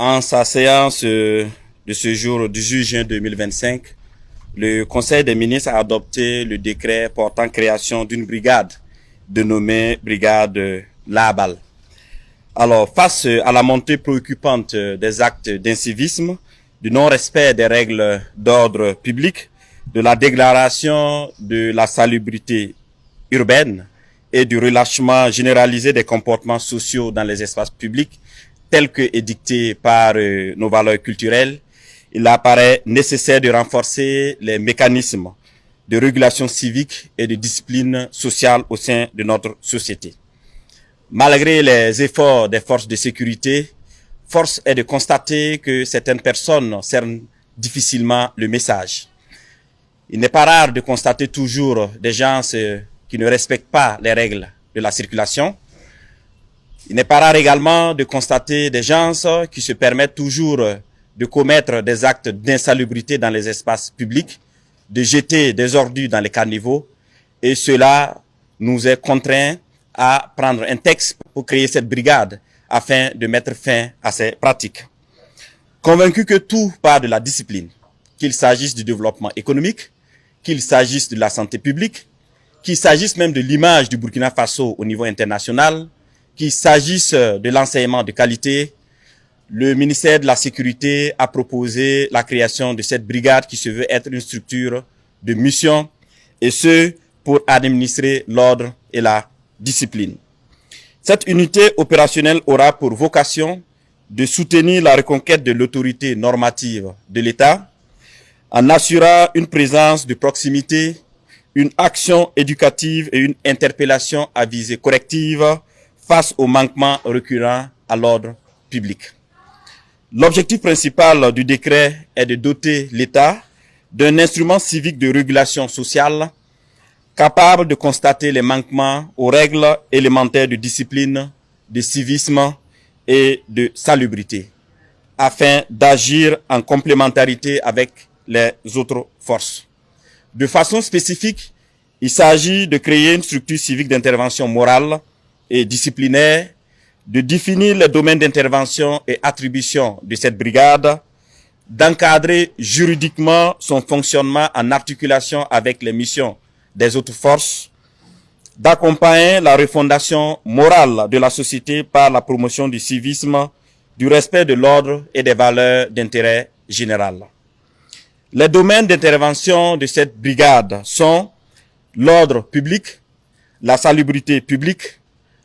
En sa séance de ce jour du 10 juin 2025, le Conseil des ministres a adopté le décret portant création d'une brigade dénommée Brigade Labal. Alors, face à la montée préoccupante des actes d'incivisme, du non-respect des règles d'ordre public, de la dégradation de la salubrité urbaine et du relâchement généralisé des comportements sociaux dans les espaces publics, tels que édictés par nos valeurs culturelles, il apparaît nécessaire de renforcer les mécanismes de régulation civique et de discipline sociale au sein de notre société. Malgré les efforts des forces de sécurité, force est de constater que certaines personnes cernent difficilement le message. Il n'est pas rare de constater toujours des gens qui ne respectent pas les règles de la circulation. Il n'est pas rare également de constater des gens qui se permettent toujours de commettre des actes d'insalubrité dans les espaces publics, de jeter des ordures dans les caniveaux, et cela nous est contraint à prendre un texte pour créer cette brigade afin de mettre fin à ces pratiques. Convaincu que tout part de la discipline, qu'il s'agisse du développement économique, qu'il s'agisse de la santé publique, qu'il s'agisse même de l'image du Burkina Faso au niveau international, qu'il s'agisse de l'enseignement de qualité, le ministère de la Sécurité a proposé la création de cette brigade qui se veut être une structure de mission, et ce, pour administrer l'ordre et la discipline. Cette unité opérationnelle aura pour vocation de soutenir la reconquête de l'autorité normative de l'État en assurant une présence de proximité, une action éducative et une interpellation à visée corrective face aux manquements récurrents à l'ordre public. L'objectif principal du décret est de doter l'État d'un instrument civique de régulation sociale capable de constater les manquements aux règles élémentaires de discipline, de civisme et de salubrité, afin d'agir en complémentarité avec les autres forces. De façon spécifique, il s'agit de créer une structure civique d'intervention morale et disciplinaire, de définir les domaines d'intervention et attribution de cette brigade, d'encadrer juridiquement son fonctionnement en articulation avec les missions des autres forces, d'accompagner la refondation morale de la société par la promotion du civisme, du respect de l'ordre et des valeurs d'intérêt général. Les domaines d'intervention de cette brigade sont l'ordre public, la salubrité publique,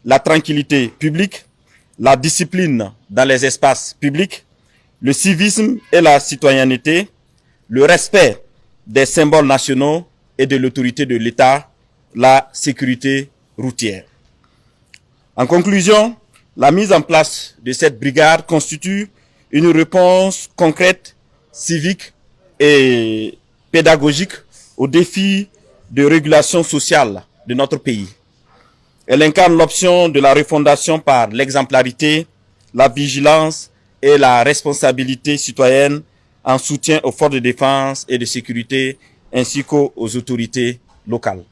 la tranquillité publique, la discipline dans les espaces publics, le civisme et la citoyenneté, le respect des symboles nationaux et de l'autorité de l'État, la sécurité routière. En conclusion, la mise en place de cette brigade constitue une réponse concrète, civique et pédagogique aux défis de régulation sociale de notre pays. Elle incarne l'option de la refondation par l'exemplarité, la vigilance et la responsabilité citoyenne en soutien aux forces de défense et de sécurité ainsi qu'aux autorités locales.